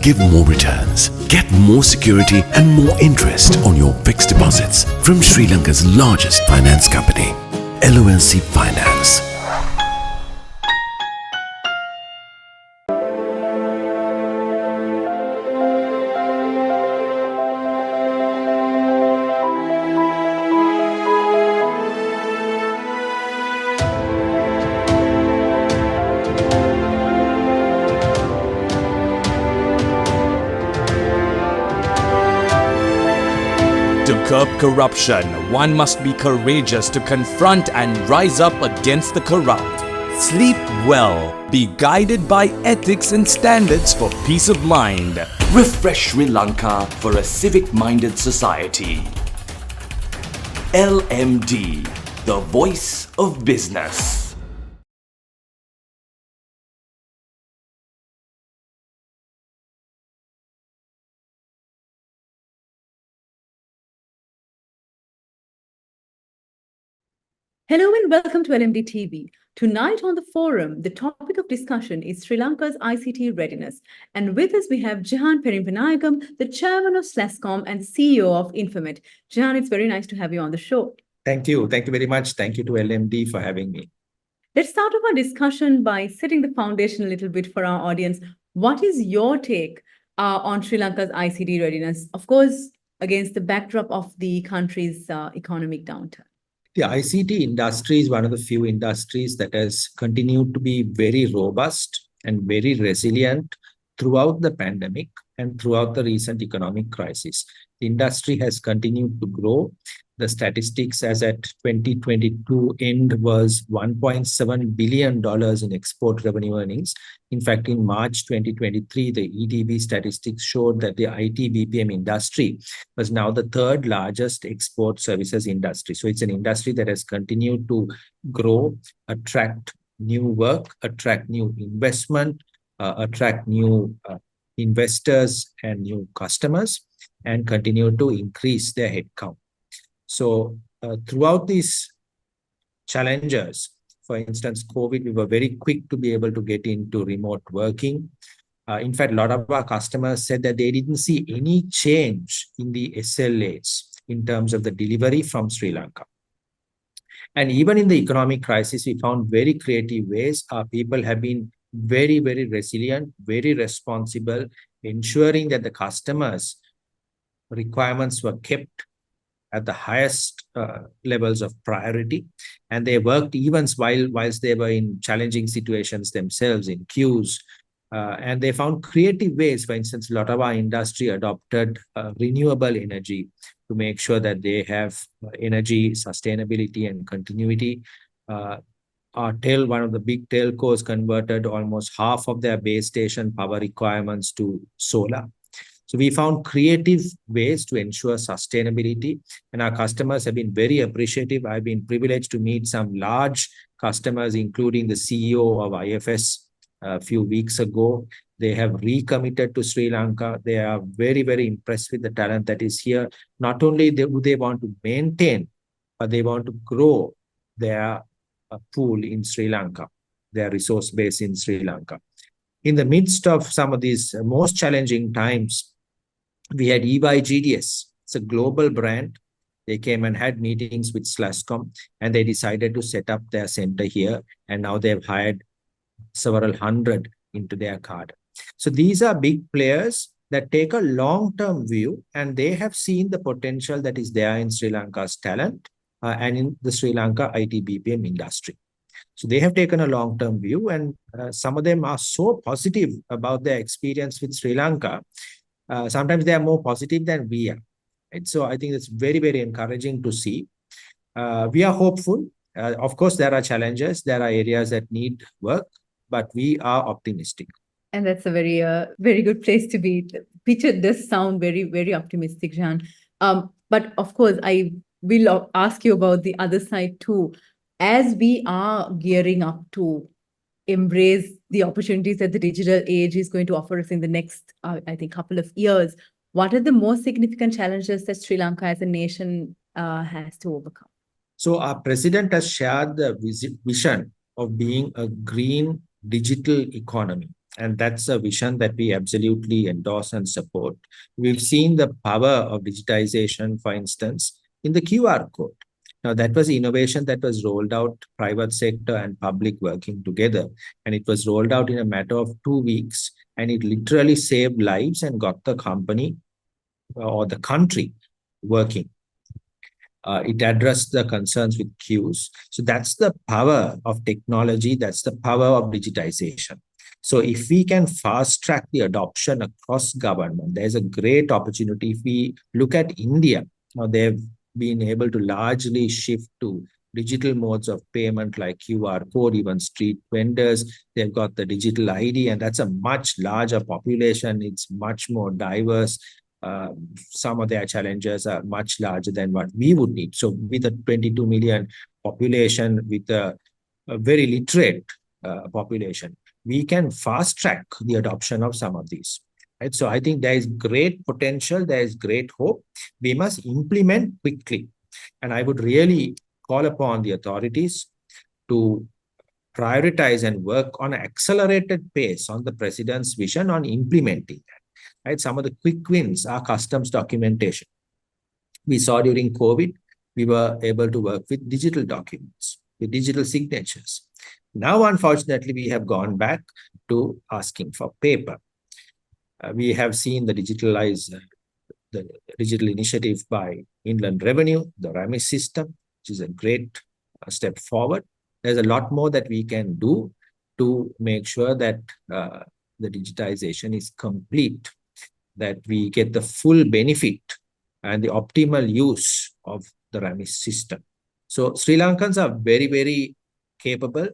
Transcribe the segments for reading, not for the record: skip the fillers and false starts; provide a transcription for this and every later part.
give more returns. Get more security and more interest on your fixed deposits from Sri Lanka's largest finance company, LMDtv Finance. To curb corruption, one must be courageous to confront and rise up against the corrupt. Sleep well, be guided by ethics and standards for peace of mind. Refresh Sri Lanka for a civic-minded society. LMD, the voice of business. Hello and welcome to LMDtv. Tonight on the forum, the topic of discussion is Sri Lanka's ICT readiness. And with us, we have Jehan Perinpanayagam, the chairman of SLASSCOM and CEO of Infomet. Jehan, it's very nice to have you on the show. Thank you. Thank you very much. Thank you to LMD for having me. Let's start off our discussion by setting the foundation a little bit for our audience. What is your take on Sri Lanka's ICT readiness? Of course, against the backdrop of the country's economic downturn. The ICT industry is one of the few industries that has continued to be very robust and very resilient throughout the pandemic and throughout the recent economic crisis. The industry has continued to grow. The statistics as at 2022 end was $1.7 billion in export revenue earnings. In fact, in March 2023, the EDB statistics showed that the IT BPM industry was now the third largest export services industry. So it's an industry that has continued to grow, attract new work, attract new investment, attract new investors and new customers, and continue to increase their headcount. So throughout these challenges, for instance, COVID, we were very quick to be able to get into remote working. In fact, a lot of our customers said that they didn't see any change in the SLAs in terms of the delivery from Sri Lanka. And even in the economic crisis, we found very creative ways. Our people have been very, very resilient, very responsible, ensuring that the customers' requirements were kept at the highest levels of priority, and they worked even whilst they were in challenging situations themselves, in queues, and they found creative ways. For instance, a lot of our industry adopted renewable energy to make sure that they have energy sustainability and continuity. One of the big telcos converted almost half of their base station power requirements to solar. So we found creative ways to ensure sustainability, and our customers have been very appreciative. I've been privileged to meet some large customers, including the CEO of IFS a few weeks ago. They have recommitted to Sri Lanka. They are very, very impressed with the talent that is here. Not only do they want to maintain, but they want to grow their pool in Sri Lanka, their resource base in Sri Lanka. In the midst of some of these most challenging times, we had EY GDS. It's a global brand. They came and had meetings with SLASSCOM, and they decided to set up their center here. And now they've hired several hundred into their card. So these are big players that take a long-term view, and they have seen the potential that is there in Sri Lanka's talent and in the Sri Lanka IT BPM industry. So they have taken a long-term view, and some of them are so positive about their experience with Sri Lanka. Sometimes they are more positive than we are. Right? So I think it's very, very encouraging to see. We are hopeful. Of course, there are challenges. There are areas that need work, but we are optimistic. And that's a very, very good place to be. The picture does sound very, very optimistic, Jehan. But of course, I will ask you about the other side too. As we are gearing up to embrace the opportunities that the digital age is going to offer us in the next, I think, couple of years, what are the most significant challenges that Sri Lanka as a nation has to overcome? So our president has shared the vision of being a green digital economy. And that's a vision that we absolutely endorse and support. We've seen the power of digitization, for instance, in the QR code. Now, that was innovation that was rolled out, private sector and public working together. And it was rolled out in a matter of 2 weeks. And it literally saved lives and got the company or the country working. It addressed the concerns with queues. So that's the power of technology. That's the power of digitization. So if we can fast track the adoption across government, there's a great opportunity. If we look at India, they've been able to largely shift to digital modes of payment like QR code, even street vendors. They've got the digital ID, and that's a much larger population. It's much more diverse. Some of their challenges are much larger than what we would need. So with a 22 million population, with a very literate population, we can fast track the adoption of some of these. Right? So I think there is great potential, there is great hope. We must implement quickly. And I would really call upon the authorities to prioritize and work on an accelerated pace on the president's vision on implementing that. Right? Some of the quick wins are customs documentation. We saw during COVID, we were able to work with digital documents, with digital signatures. Now, unfortunately, we have gone back to asking for paper. We have seen the digital initiative by Inland Revenue, the REMIS system, which is a great step forward. There's a lot more that we can do to make sure that the digitization is complete, that we get the full benefit and the optimal use of the REMIS system. So Sri Lankans are very, very capable.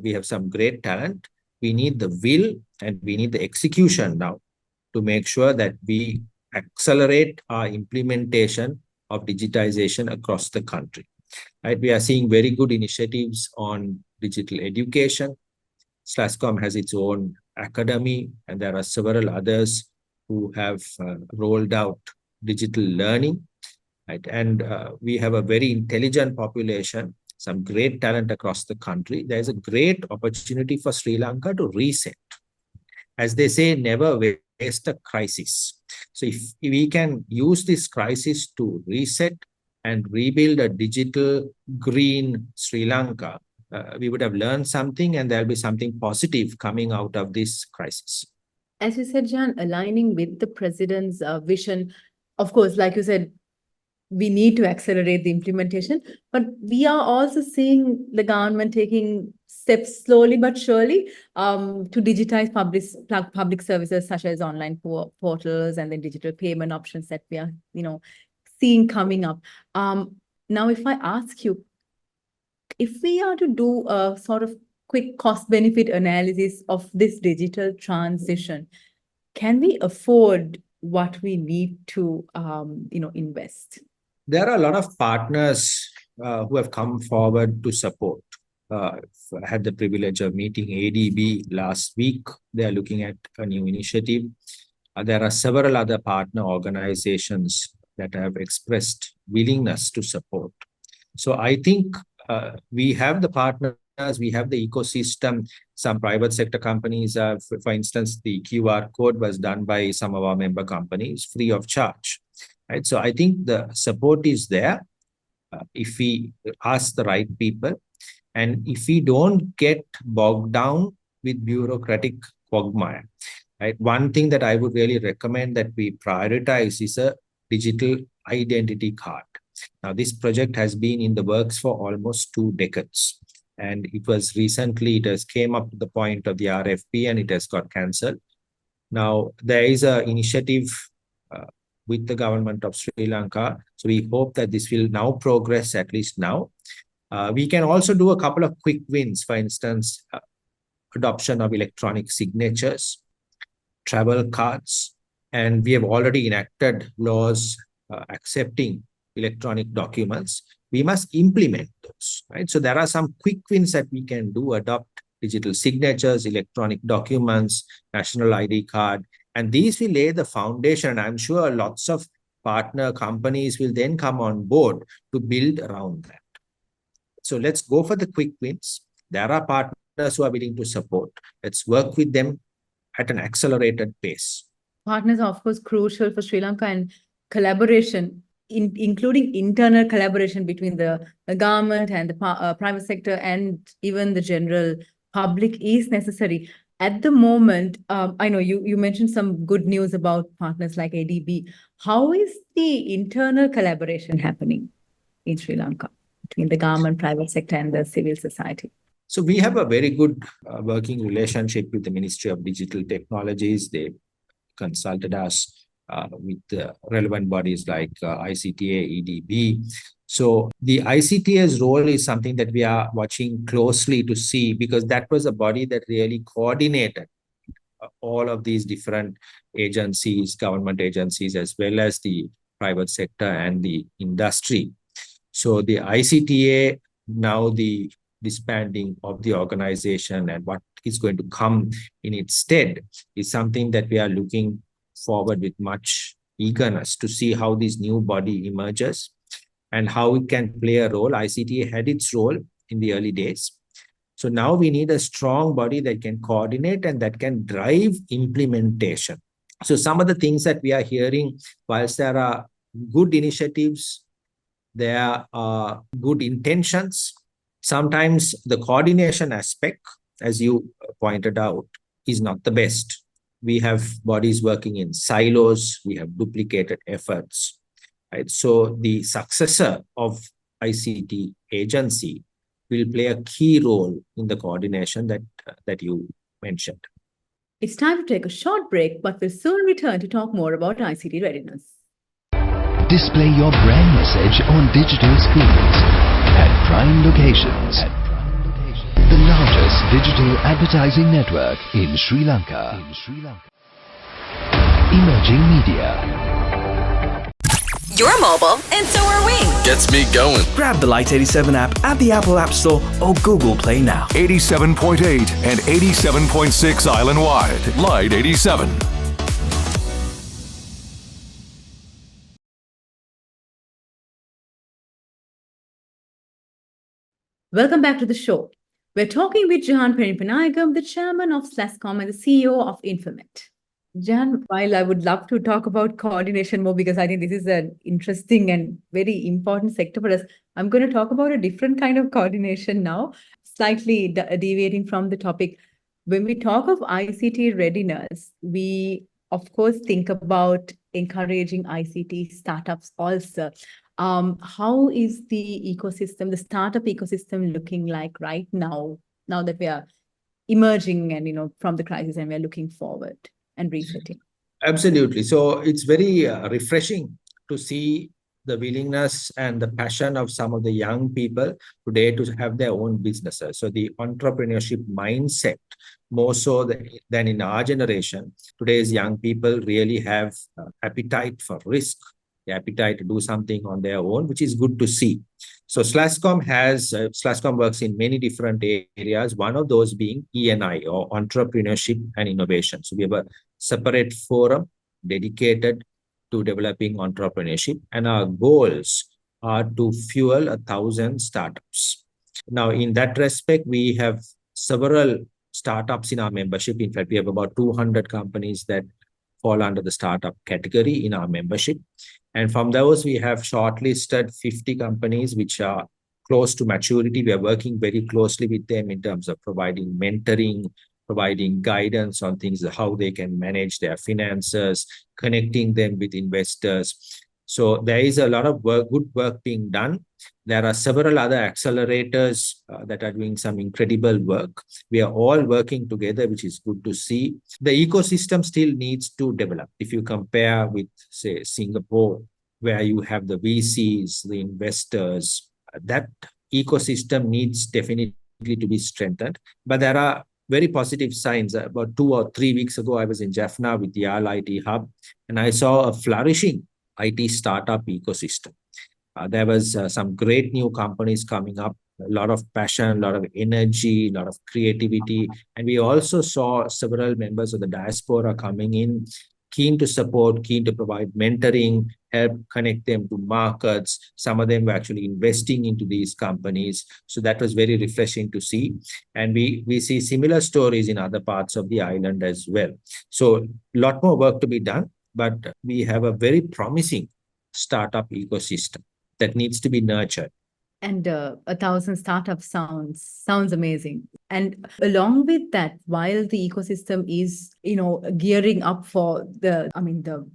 We have some great talent. We need the will and we need the execution now to make sure that we accelerate our implementation of digitization across the country. Right? We are seeing very good initiatives on digital education. SLASSCOM has its own academy, and there are several others who have rolled out digital learning. Right? And we have a very intelligent population, some great talent across the country. There's a great opportunity for Sri Lanka to reset. As they say, never waste a crisis. So if we can use this crisis to reset and rebuild a digital green Sri Lanka, we would have learned something, and there'll be something positive coming out of this crisis. As you said, Jehan, aligning with the president's vision, of course, like you said, we need to accelerate the implementation, but we are also seeing the government taking steps slowly but surely to digitize public services such as online portals and the digital payment options that we are, seeing coming up. Now, if I ask you, if we are to do a sort of quick cost-benefit analysis of this digital transition, can we afford what we need to, invest? There are a lot of partners who have come forward to support. I had the privilege of meeting ADB last week. They are looking at a new initiative. There are several other partner organizations that have expressed willingness to support. So I think we have the partners, we have the ecosystem. Some private sector companies have, for instance, the QR code was done by some of our member companies free of charge. Right? So I think the support is there if we ask the right people, and if we don't get bogged down with bureaucratic quagmire. Right? One thing that I would really recommend that we prioritize is a digital identity card. Now, this project has been in the works for almost 2 decades. And it has came up to the point of the RFP and it has got cancelled. Now, there is an initiative with the government of Sri Lanka. So we hope that this will now progress, at least now. We can also do a couple of quick wins. For instance, adoption of electronic signatures, travel cards, and we have already enacted laws accepting electronic documents. We must implement those, right? So there are some quick wins that we can do: adopt digital signatures, electronic documents, national ID card, and these will lay the foundation. I'm sure lots of partner companies will then come on board to build around that. So let's go for the quick wins. There are partners who are willing to support. Let's work with them at an accelerated pace. Partners are, of course, crucial for Sri Lanka, and collaboration, including internal collaboration between the government and the private sector and even the general public, is necessary. At the moment, I know you mentioned some good news about partners like ADB. How is the internal collaboration happening in Sri Lanka between the government, private sector, and the civil society? So we have a very good working relationship with the Ministry of Digital Technologies. They consulted us with relevant bodies like ICTA, EDB. So the ICTA's role is something that we are watching closely to see, because that was a body that really coordinated all of these different agencies, government agencies, as well as the private sector and the industry. So the ICTA, now the disbanding of the organization and what is going to come in its stead, is something that we are looking forward with much eagerness to see how this new body emerges and how it can play a role. ICTA had its role in the early days. So now we need a strong body that can coordinate and that can drive implementation. So some of the things that we are hearing, whilst there are good initiatives, there are good intentions, sometimes the coordination aspect, as you pointed out, is not the best. We have bodies working in silos, we have duplicated efforts, right? So the successor of ICT agency will play a key role in the coordination that you mentioned. It's time to take a short break, but we'll soon return to talk more about ICT readiness. Display your brand message on digital screens at prime locations. The largest digital advertising network in Sri Lanka. Emerging Media. You're mobile, and so are we. Gets me going. Grab the Lite 87 app at the Apple App Store or Google Play now. 87.8 and 87.6 island-wide. Lite 87. Welcome back to the show. We're talking with Jehan Perinpanayagam, the chairman of SLASSCOM and the CEO of Infomet. Jehan, while I would love to talk about coordination more, because I think this is an interesting and very important sector for us, I'm going to talk about a different kind of coordination now, slightly deviating from the topic. When we talk of ICT readiness, we, of course, think about encouraging ICT startups also. How is the ecosystem, the startup ecosystem looking like right now that we are emerging and, from the crisis and we're looking forward and resetting? Absolutely. So it's very refreshing to see the willingness and the passion of some of the young people today to have their own businesses. So the entrepreneurship mindset, more so than in our generation, today's young people really have appetite for risk, the appetite to do something on their own, which is good to see. So SLASSCOM works in many different areas, one of those being E&I, or entrepreneurship and innovation. So we have a separate forum dedicated to developing entrepreneurship, and our goals are to fuel 1,000 startups. Now, in that respect, we have several startups in our membership. In fact, we have about 200 companies that fall under the startup category in our membership. And from those, we have shortlisted 50 companies which are close to maturity. We are working very closely with them in terms of providing mentoring, providing guidance on things, how they can manage their finances, connecting them with investors. So there is a lot of good work being done. There are several other accelerators that are doing some incredible work. We are all working together, which is good to see. The ecosystem still needs to develop. If you compare with, say, Singapore, where you have the VCs, the investors, that ecosystem needs definitely to be strengthened. But there are very positive signs. About 2 or 3 weeks ago, I was in Jaffna with the YAL IT Hub, and I saw a flourishing IT startup ecosystem. There was some great new companies coming up, a lot of passion, a lot of energy, a lot of creativity. And we also saw several members of the diaspora coming in, keen to support, keen to provide mentoring, help connect them to markets. Some of them were actually investing into these companies. So that was very refreshing to see. And we see similar stories in other parts of the island as well. So a lot more work to be done, but we have a very promising startup ecosystem that needs to be nurtured. And 1,000 startups sounds amazing. And along with that, while the ecosystem is, gearing up for the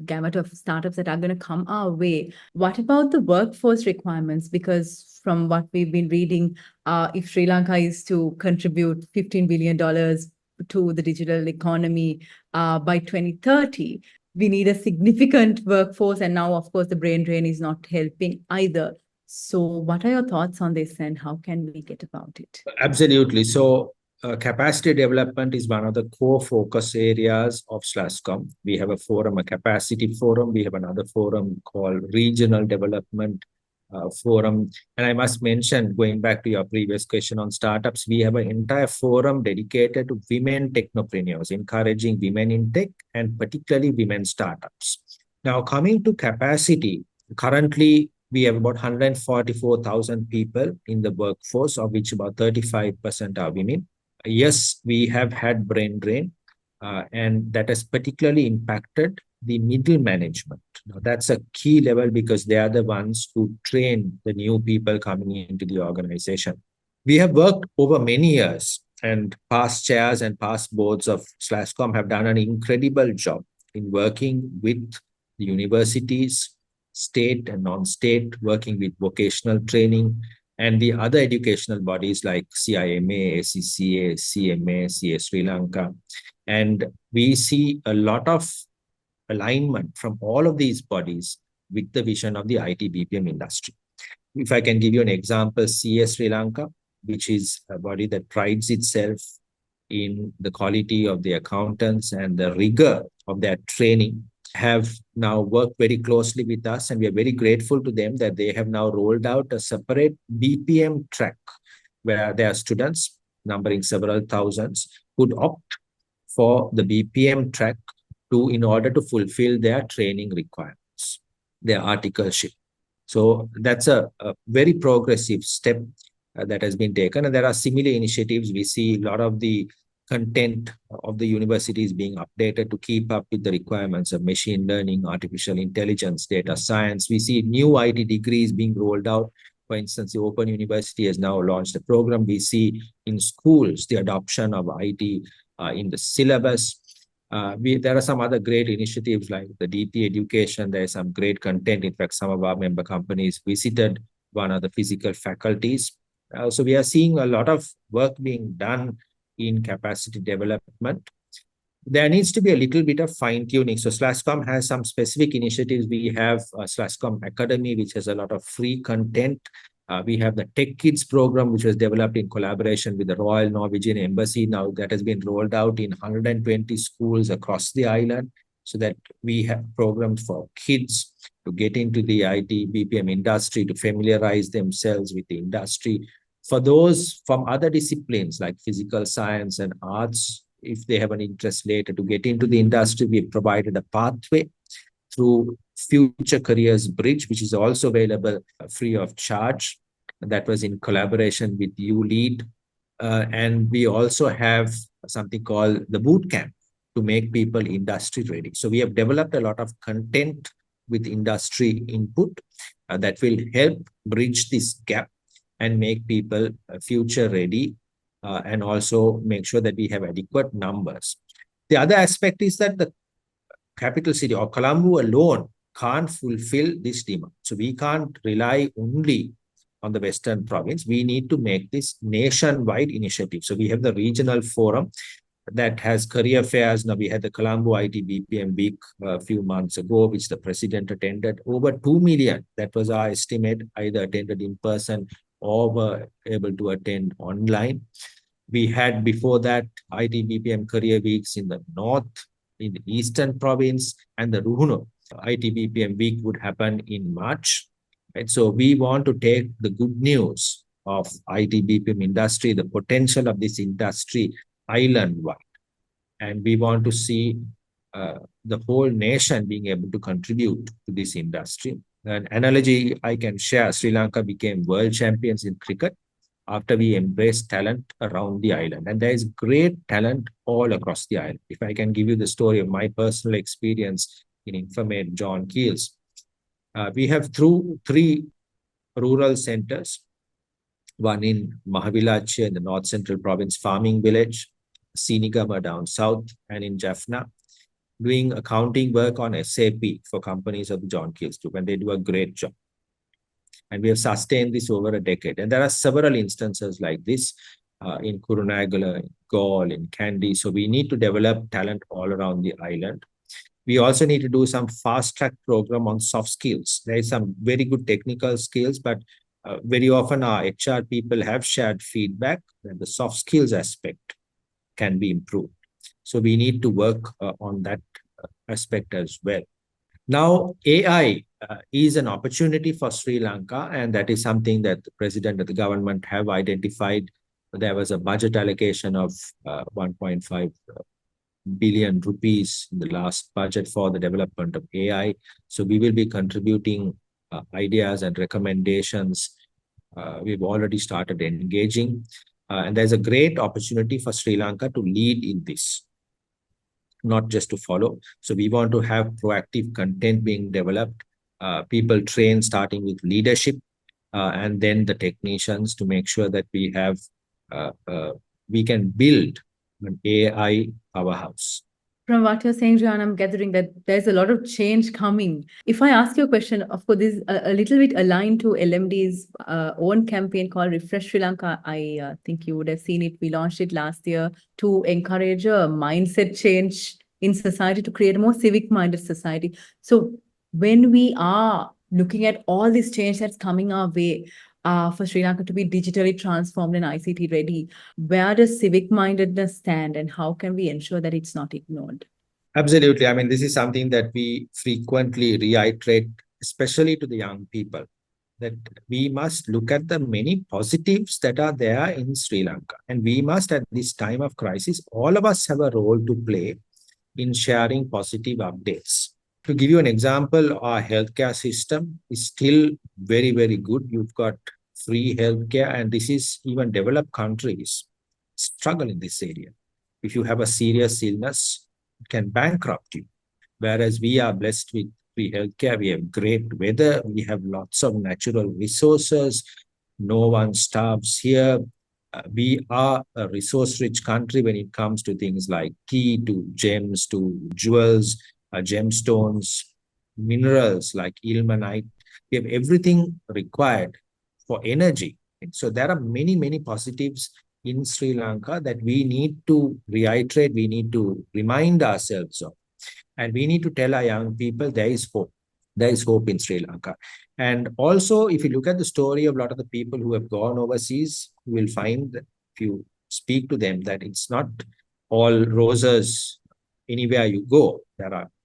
gamut of startups that are going to come our way, what about the workforce requirements? Because from what we've been reading, if Sri Lanka is to contribute $15 billion to the digital economy by 2030, we need a significant workforce. And now, of course, the brain drain is not helping either. So what are your thoughts on this and how can we get about it? Absolutely. So capacity development is one of the core focus areas of SLASSCOM. We have a forum, a capacity forum. We have another forum called Regional Development Forum. And I must mention, going back to your previous question on startups, we have an entire forum dedicated to women technopreneurs, encouraging women in tech and particularly women startups. Now, coming to capacity, currently, we have about 144,000 people in the workforce, of which about 35% are women. Yes, we have had brain drain, and that has particularly impacted the middle management. Now, that's a key level because they are the ones who train the new people coming into the organization. We have worked over many years, and past chairs and past boards of SLASSCOM have done an incredible job in working with the universities, state and non-state, working with vocational training and the other educational bodies like CIMA, ACCA, CMA, CS Sri Lanka. And we see a lot of alignment from all of these bodies with the vision of the IT BPM industry. If I can give you an example, CS Sri Lanka, which is a body that prides itself in the quality of the accountants and the rigor of their training, have now worked very closely with us, and we are very grateful to them that they have now rolled out a separate BPM track where their students, numbering several thousands, could opt for the BPM track in order to fulfill their training requirements, their articleship. So that's a very progressive step that has been taken, and there are similar initiatives. We see a lot of the content of the universities being updated to keep up with the requirements of machine learning, artificial intelligence, data science. We see new IT degrees being rolled out. For instance, the Open University has now launched a program. We see in schools the adoption of IT in the syllabus. There are some other great initiatives like the DT education. There is some great content. In fact, some of our member companies visited one of the physical faculties. So we are seeing a lot of work being done in capacity development. There needs to be a little bit of fine-tuning. So SLASSCOM has some specific initiatives. We have SLASSCOM Academy, which has a lot of free content. We have the Tech Kids program, which was developed in collaboration with the Royal Norwegian Embassy. Now that has been rolled out in 120 schools across the island, so that we have programs for kids to get into the IT BPM industry, to familiarize themselves with the industry. For those from other disciplines like physical science and arts, if they have an interest later to get into the industry, we've provided a pathway through Future Careers Bridge, which is also available free of charge. That was in collaboration with ULEAD. And we also have something called the boot camp to make people industry ready. So we have developed a lot of content with industry input that will help bridge this gap and make people future ready, and also make sure that we have adequate numbers. The other aspect is that the capital city or Colombo alone can't fulfill this demand. So we can't rely only on the Western province. We need to make this nationwide initiative. So we have the regional forum that has career fairs. Now we had the Colombo IT BPM week a few months ago, which the president attended. Over 2 million, that was our estimate, either attended in person or were able to attend online. We had before that IT BPM career weeks in the north, in the eastern province, and the Ruwandi IT BPM week would happen in March. Right? So we want to take the good news of IT BPM industry, the potential of this industry island-wide. And we want to see the whole nation being able to contribute to this industry. An analogy I can share, Sri Lanka became world champions in cricket after we embraced talent around the island. And there is great talent all across the island. If I can give you the story of my personal experience in Informate John Keels, we have through 3 rural centers, one in Mahavilachya in the North Central Province farming village, Sinigama down south, and in Jaffna, doing accounting work on SAP for companies of the John Keels Group, and they do a great job. And we have sustained this over a decade. And there are several instances like this in Kurunagala, in Gaul, in Kandy. So we need to develop talent all around the island. We also need to do some fast-track program on soft skills. There is some very good technical skills, but very often our HR people have shared feedback that the soft skills aspect can be improved. So we need to work on that aspect as well. Now, AI is an opportunity for Sri Lanka, and that is something that the president of the government have identified. There was a budget allocation of 1.5 billion rupees in the last budget for the development of AI. So we will be contributing ideas and recommendations. We've already started engaging, and there's a great opportunity for Sri Lanka to lead in this, not just to follow. So we want to have proactive content being developed, people trained starting with leadership, and then the technicians to make sure that we have, we can build an AI powerhouse. From what you're saying, Jehan, I'm gathering that there's a lot of change coming. If I ask you a question, of course, this is a little bit aligned to LMD's own campaign called Refresh Sri Lanka. I think you would have seen it. We launched it last year to encourage a mindset change in society, to create a more civic-minded society. So when we are looking at all this change that's coming our way, for Sri Lanka to be digitally transformed and ICT ready, where does civic mindedness stand, and how can we ensure that it's not ignored? Absolutely. I mean, this is something that we frequently reiterate, especially to the young people, that we must look at the many positives that are there in Sri Lanka. And we must, at this time of crisis, all of us have a role to play in sharing positive updates. To give you an example, our healthcare system is still very, very good. You've got free healthcare, and this is even developed countries struggle in this area. If you have a serious illness, it can bankrupt you. Whereas we are blessed with free healthcare, we have great weather, we have lots of natural resources, no one starves here. We are a resource-rich country when it comes to things like tea, to gems, to jewels, gemstones, minerals like ilmenite. We have everything required for energy. So there are many, many positives in Sri Lanka that we need to reiterate, we need to remind ourselves of. And we need to tell our young people there is hope. There is hope in Sri Lanka. And also, if you look at the story of a lot of the people who have gone overseas, you will find that if you speak to them, that it's not all roses anywhere you go.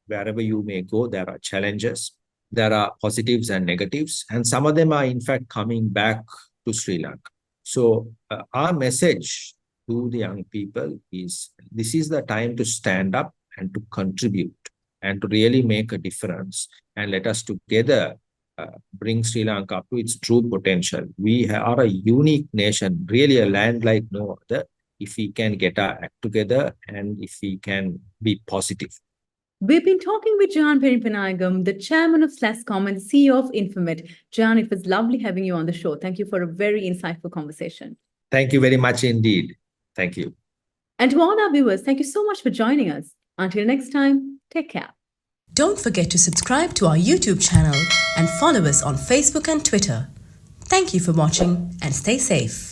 Wherever you may go, there are challenges. There are positives and negatives, and some of them are in fact coming back to Sri Lanka. So our message to the young people is, this is the time to stand up and to contribute and to really make a difference, and let us together bring Sri Lanka up to its true potential. We are a unique nation, really a land like no other, if we can get our act together and if we can be positive. We've been talking with Jehan Perinpanayagam, the chairman of SLASSCOM and CEO of Informate. Jehan, it was lovely having you on the show. Thank you for a very insightful conversation. Thank you very much indeed. Thank you. And to all our viewers, thank you so much for joining us. Until next time, take care. Don't forget to subscribe to our YouTube channel and follow us on Facebook and Twitter. Thank you for watching and stay safe.